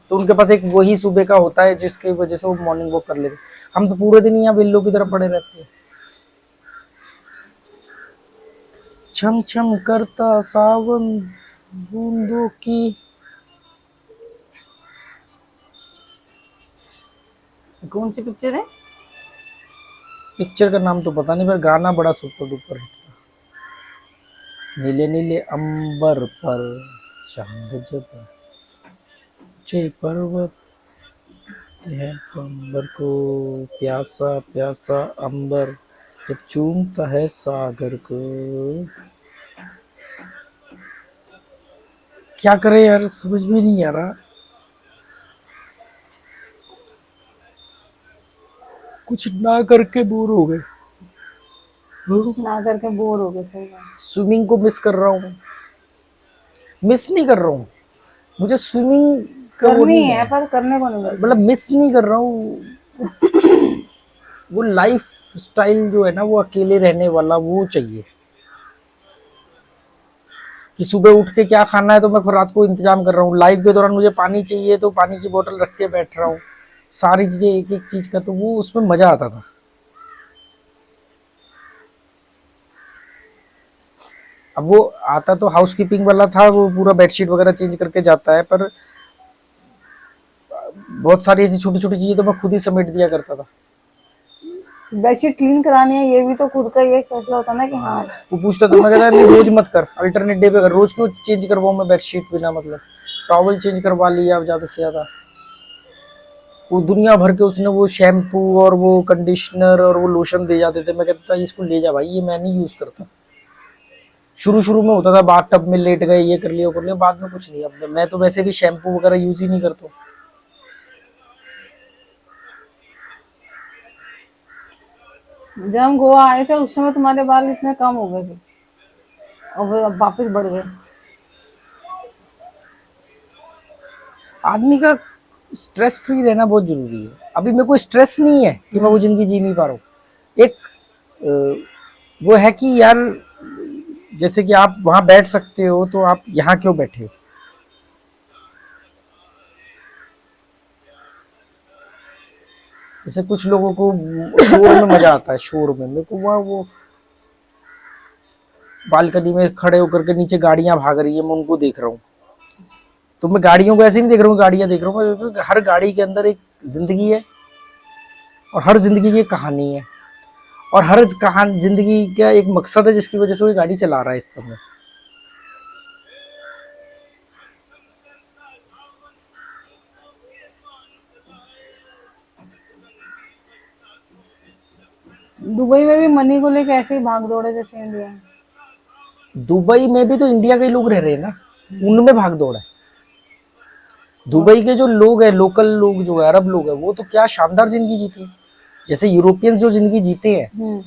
तो उनके पास एक वही सुबह का होता है जिसकी वजह से वो मॉर्निंग वॉक कर लेते हैं। हम तो पूरे दिन यहाँ बिल्लो की तरफ पड़े रहते हैं। छम छम करता सावन बूंदों की। कौन सी पिक्चर है? पिक्चर का नाम तो पता नहीं, पर गाना बड़ा सुपर डुपर है। नीले नीले अंबर पर चांद जब ऊंचे पर्वत है, अंबर को प्यासा प्यासा अंबर जब चूमता है सागर को। क्या करे यार, समझ में नहीं आ रहा, कुछ ना करके बोर हो गए। ना करके बोर हो गए, सही बात। स्विमिंग को मिस कर रहा हूँ, मिस नहीं कर रहा हूँ, मुझे स्विमिंग का वो करनी नहीं है पर करने को नहीं मिलता। मतलब मिस नहीं कर रहा हूँ। वो लाइफ स्टाइल जो है ना, वो अकेले रहने वाला वो चाहिए, कि सुबह उठ के क्या खाना है तो मैं रात को इंतजाम कर रहा हूँ, लाइफ के दौरान मुझे पानी चाहिए तो पानी की बोतल रख के बैठ रहा हूँ, सारी चीजें एक एक चीज का, तो वो उसमें मजा आता था। अब वो आता तो हाउसकीपिंग वाला था, वो पूरा बेडशीट वगैरह चेंज करके जाता है, पर बहुत सारी ऐसी छोटी छोटी चीजें तो मैं खुद ही समेट दिया करता था। बेडशीट क्लीन करानी है, ये भी तो खुद का ये फैसला होता ना कि हाँ। वो पूछता था, मैं कहता नहीं, रोज मत कर, अल्टरनेट डे पे कर, रोज क्यों चेंज करवाऊं मैं बेडशीट बिना मतलब, टॉवल चेंज करवा लिया ज्यादा से ज्यादा। वो दुनिया भर के उसने वो शैम्पू और वो कंडीशनर और वो लोशन दे जाते थे, मैं कहता था इसको ले जा भाई, ये मैं नहीं यूज करता। शुरू शुरू में होता था, बाथ टब में लेट गए, ये कर लिया वो कर लिया, बाद में कुछ नहीं। अब मैं तो वैसे भी शैम्पू वगैरह यूज ही नहीं करता। जब हम गोवा आए थे उस समय तुम्हारे बाल इतने कम हो गए थे, और वो अब वापस बढ़ गए। आदमी का स्ट्रेस फ्री रहना बहुत जरूरी है। अभी मेरे को स्ट्रेस नहीं है कि मैं वो जिंदगी जी नहीं पा रहा हूँ। एक वो है कि यार, जैसे कि आप वहां बैठ सकते हो, तो आप यहाँ क्यों बैठे हो? जैसे कुछ लोगों को शोर में मजा आता है, शोर में। मेरे को वहाँ वो बालकनी में खड़े होकर के नीचे गाड़ियां भाग रही है, मैं उनको देख रहा हूँ। तो मैं गाड़ियों को ऐसे नहीं देख रहा हूँ, गाड़ियां देख रहा हूँ। हर गाड़ी के अंदर एक जिंदगी है और हर जिंदगी की एक कहानी है और हर कहानी जिंदगी का एक मकसद है जिसकी वजह से वो गाड़ी चला रहा है इस समय। दुबई में भी मनी को लेके ऐसे ही भाग दौड़े जैसे इंडिया में। दुबई में भी तो इंडिया के लोग रह रहे हैं ना, उनमें भाग दौड़ है। दुबई के जो लोग हैं, लोकल लोग जो है, अरब लोग हैं, वो तो क्या शानदार जिंदगी जीते हैं। जैसे यूरोपियंस जो जिंदगी जीते हैं,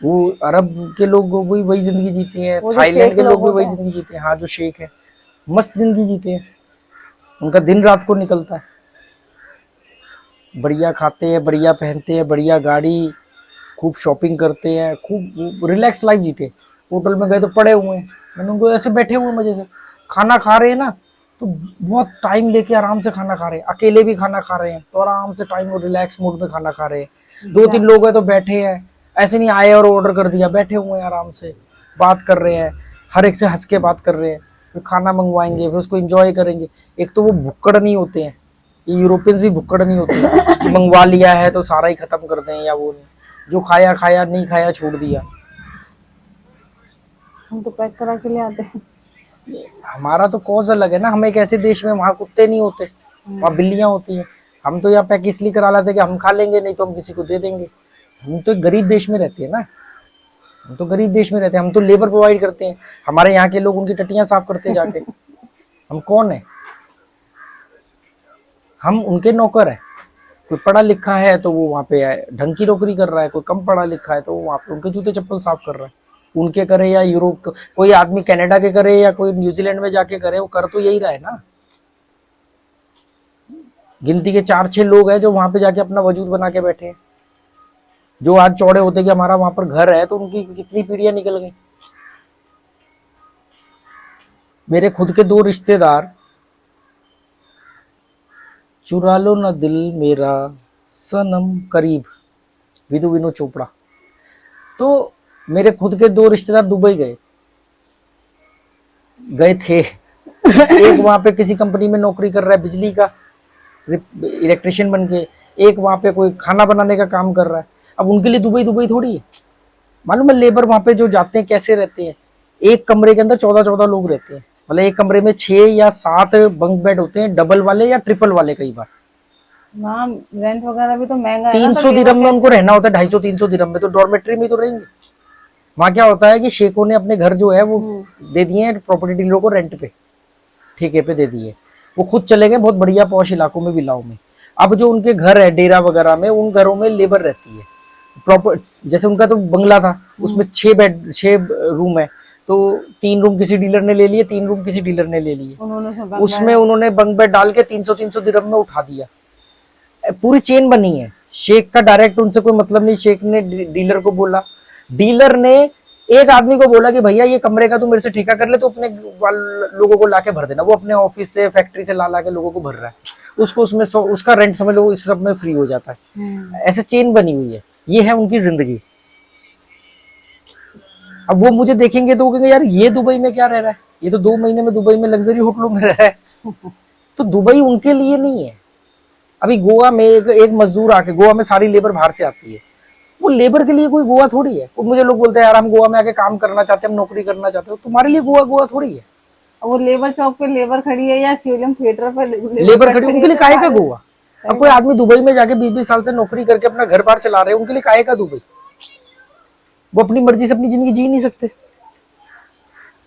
वो अरब के लोग वही वही जिंदगी जीते हैं, थाईलैंड के लोग भी वही जिंदगी जीते हैं। हाँ, जो शेख है मस्त जिंदगी जीते हैं, उनका दिन रात को निकलता है। बढ़िया खाते हैं, बढ़िया पहनते हैं, बढ़िया गाड़ी, खूब शॉपिंग करते हैं, खूब रिलैक्स लाइफ जीते हैं। होटल में गए तो पड़े हुए हैं, मैंने उनको ऐसे बैठे हुए मजे से खाना खा रहे हैं ना, तो बहुत टाइम लेके आराम से खाना खा रहे हैं। अकेले भी खाना खा रहे हैं तो आराम से टाइम और रिलैक्स मूड में खाना खा रहे हैं। 2-3 लोग हैं तो बैठे हैं, ऐसे नहीं आए और ऑर्डर कर दिया, बैठे हुए हैं आराम से बात कर रहे हैं, हर एक से हंस के बात कर रहे हैं। फिर खाना मंगवाएंगे, फिर उसको एंजॉय करेंगे। एक तो वो भुक्कड़ नहीं होते हैं, ये यूरोपियंस भी भुक्कड़ नहीं होते हैं कि मंगवा लिया है तो सारा ही खत्म कर दें, या वो जो खाया खाया, नहीं खाया छोड़ दिया। हम तो पैक करा के ले आते हैं। हमारा तो कॉज अलग है ना, हम एक ऐसे देश में, वहाँ कुत्ते नहीं होते, वहाँ बिल्लियां होती हैं। हम तो यहाँ पैक इसलिए करा लाते कि हम खा लेंगे, नहीं तो हम किसी को दे देंगे। हम तो एक गरीब देश में रहते हैं ना, हम तो गरीब देश में रहते हैं। हम तो लेबर प्रोवाइड करते हैं, हमारे यहाँ के लोग उनकी टट्टियां साफ करते हैं जाके। हम कौन है? हम उनके नौकर है। कोई पढ़ा लिखा है तो वो वहाँ पे ढंग की नौकरी कर रहा है, कोई कम पढ़ा लिखा है तो वो वहाँ पे उनके जूते चप्पल साफ कर रहा है। उनके करे या यूरोप, कोई आदमी कनाडा के करे या कोई न्यूजीलैंड में जाके करे, वो कर तो यही रहा है ना। गिनती के 4-6 लोग हैं जो वहां पे जाके अपना वजूद बना के बैठे हैं, जो आज चौड़े होते कि हमारा वहां पर घर है, तो उनकी कितनी पीढ़ियां निकल गई। मेरे खुद के 2 रिश्तेदार, चुरा लो न दिल मेरा सनम करीब, विधु विनोद चोपड़ा। तो मेरे खुद के 2 रिश्तेदार दुबई गए थे। एक वहां पे किसी कंपनी में नौकरी कर रहा है, बिजली का इलेक्ट्रिशियन बन के। एक वहां पे कोई खाना बनाने का काम कर रहा है। अब उनके लिए दुबई दुबई थोड़ी है। मालूम है लेबर वहां पे जो जाते हैं कैसे रहते हैं? एक कमरे के अंदर 14-14 लोग रहते हैं, मतलब एक कमरे में 6 या 7 बंक बेड होते हैं, डबल वाले या ट्रिपल वाले। कई बार वहाँ रेंट वगैरह भी तो महंगा है ना, 300 दिरहम में उनको रहना होता है, 250-300 दिरहम में, तो डॉर्मेट्री में तो रहेंगे। वहां क्या होता है कि शेखों ने अपने घर जो है वो दे दिए हैं प्रॉपर्टी डीलरों को, रेंट पे, ठेके पे दे दिए। वो खुद चले गए बहुत बढ़िया पॉश इलाकों में, विलाओं में। अब जो उनके घर है डेरा वगैरह में, उन घरों में लेबर रहती है प्रॉपर। जैसे उनका तो बंगला था, उसमें 6 रूम है, तो 3 रूम किसी डीलर ने ले लिए, 3 रूम किसी डीलर ने ले लिए। उसमें उन्होंने बंक बेड डाल के 300-300 दिरहम में उठा दिया। पूरी चेन बनी है। शेख का डायरेक्ट उनसे कोई मतलब नहीं। शेख ने डीलर को बोला, डीलर ने एक आदमी को बोला कि भैया ये कमरे का तू मेरे से ठेका कर ले, तो अपने लोगों को लाके भर देना। वो अपने ऑफिस से, फैक्ट्री से ला के लोगों को भर रहा है, उसको उसमें उसका रेंट समझ लो इस सब में फ्री हो जाता है। ऐसे चेन बनी हुई है। ये है उनकी जिंदगी। अब वो मुझे देखेंगे तो वो कहेंगे यार ये दुबई में क्या रह रहा है, ये तो 2 महीने में दुबई में लग्जरी होटलों में रह रहा है। तो दुबई उनके लिए नहीं है। अभी गोवा में एक मजदूर आके, गोवा में सारी लेबर बाहर से आती है, वो लेबर के लिए कोई गोवा थोड़ी है। वो मुझे लोग बोलते हैं यार हम गोवा में आके काम करना चाहते हैं, हम नौकरी करना चाहते हो, तुम्हारे लिए गोवा थोड़ी है। वो लेबर चौक पे लेबर खड़ी है या स्टेडियम थिएटर पर लेबर खड़ी, उनके लिए काहे का गोवा? अब कोई आदमी दुबई में जाके 20-20 साल से नौकरी करके अपना घर बार चला रहे हैं, उनके लिए काहे का दुबई? वो अपनी मर्जी से अपनी जिंदगी जी नहीं सकते।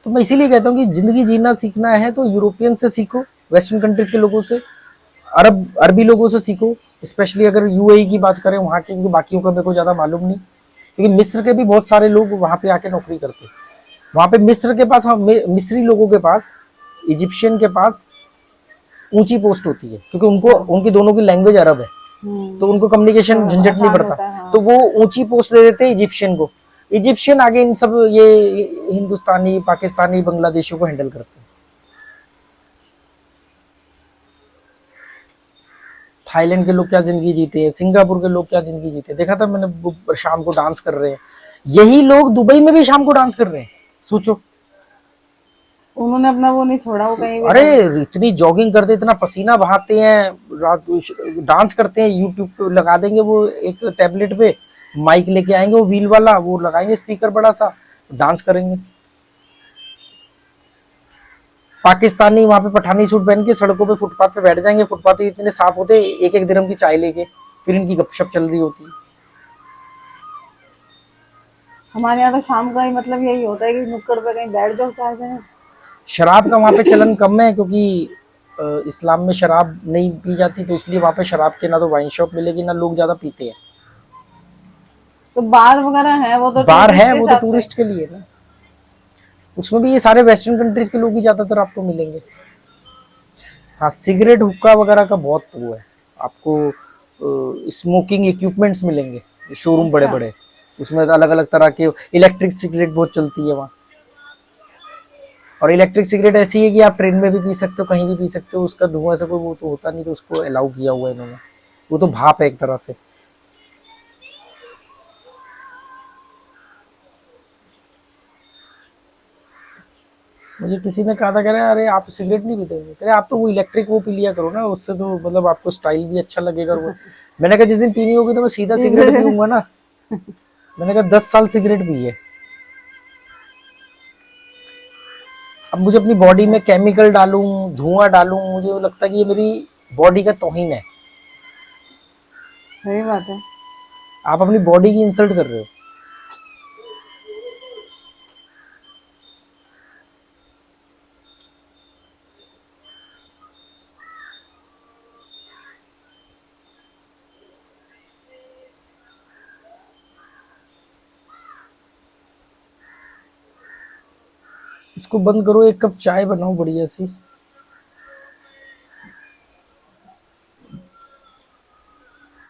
तो मैं इसीलिए कहता हूँ कि जिंदगी जीना सीखना है तो यूरोपियन से सीखो, वेस्टर्न कंट्रीज के लोगों से, अरबी लोगों से सीखो। स्पेशली अगर यूएई की बात करें वहाँ के, क्योंकि बाकियों का मेरे को ज्यादा मालूम नहीं, क्योंकि मिस्र के भी बहुत सारे लोग वहाँ पे आके नौकरी करते हैं। वहाँ पे मिस्र के पास, मिस्री लोगों के पास, इजिप्शियन के पास ऊंची पोस्ट होती है, क्योंकि उनको उनकी दोनों की लैंग्वेज अरब है, तो उनको कम्युनिकेशन झंझट नहीं पड़ता। तो वो ऊंची पोस्ट दे देते हैं इजिप्शियन को। इजिप्शियन आगे इन सब ये हिंदुस्तानी, पाकिस्तानी, बांग्लादेशियों को हैंडल करते हैं। थाईलैंड के लोग क्या जिंदगी जीते हैं, सिंगापुर के लोग क्या जिंदगी जीते हैं। देखा था मैंने, वो शाम को डांस कर रहे हैं। यही लोग दुबई में भी शाम को डांस कर रहे हैं, सोचो। उन्होंने अपना वो नहीं छोड़ा, वो कहीं भी अरे कभी। इतनी जॉगिंग करते, इतना पसीना बहाते हैं, रात डांस करते हैं। यूट्यूब पे लगा देंगे वो एक टैबलेट पे, माइक लेके आएंगे वो व्हील वाला, वो लगाएंगे स्पीकर बड़ा सा, डांस करेंगे। पाकिस्तानी वहां पे पठानी सूट पहन के सड़कों पे फुटपाथ पे बैठ जाएंगे, फुटपाथ इतने साफ होते, एक एक दिरहम की चाय लेके, फिर इनकी गपशप चल रही होती है। हमारे यहाँ तो शाम का ही मतलब यही होता है कि नुक्कड़ पे कहीं बैठ जाओ 4 जने। शराब का वहां पे चलन कम है, क्योंकि इस्लाम में शराब नहीं पी जाती, तो इसलिए वहां पे शराब के ना तो वाइन शॉप मिलेगी, ना लोग ज्यादा पीते हैं। तो बार वगैरह है वो तो बार टूरिस्ट है के वो तो हिसाब से। टूरिस्ट के लिए ना, उसमें भी ये सारे वेस्टर्न कंट्रीज के लोग ही ज्यादातर आपको मिलेंगे। हाँ, सिगरेट हुक्का वगैरह का बहुत वो है, आपको स्मोकिंग इक्विपमेंट्स मिलेंगे, शोरूम बड़े अच्छा। बड़े, उसमें अलग अलग तरह के इलेक्ट्रिक सिगरेट बहुत चलती है वहाँ। और इलेक्ट्रिक सिगरेट ऐसी है कि आप ट्रेन में भी पी सकते हो, कहीं भी पी सकते हो, उसका धुआं ऐसा कोई वो तो होता नहीं, तो उसको अलाउ किया हुआ है इन्होंने। वो तो भाप है एक तरह से। मुझे किसी ने कहा था, कह रहे अरे आप सिगरेट नहीं पीते, कह रहे आप तो वो इलेक्ट्रिक वो पी लिया करो ना, उससे तो मतलब आपको स्टाइल भी अच्छा लगेगा। वो मैंने कहा जिस दिन पीनी होगी तो मैं सीधा सिगरेट सीधे पीऊंगा ना। मैंने कहा 10 साल सिगरेट पी है, अब मुझे अपनी बॉडी में केमिकल डालूं, धुआं डालूं, मुझे वो लगता है कि ये मेरी बॉडी का तौहीन है। सही बात है। आप अपनी बॉडी की इंसल्ट कर रहे हो। इसको बंद करो, एक कप चाय बनाओ बढ़िया सी।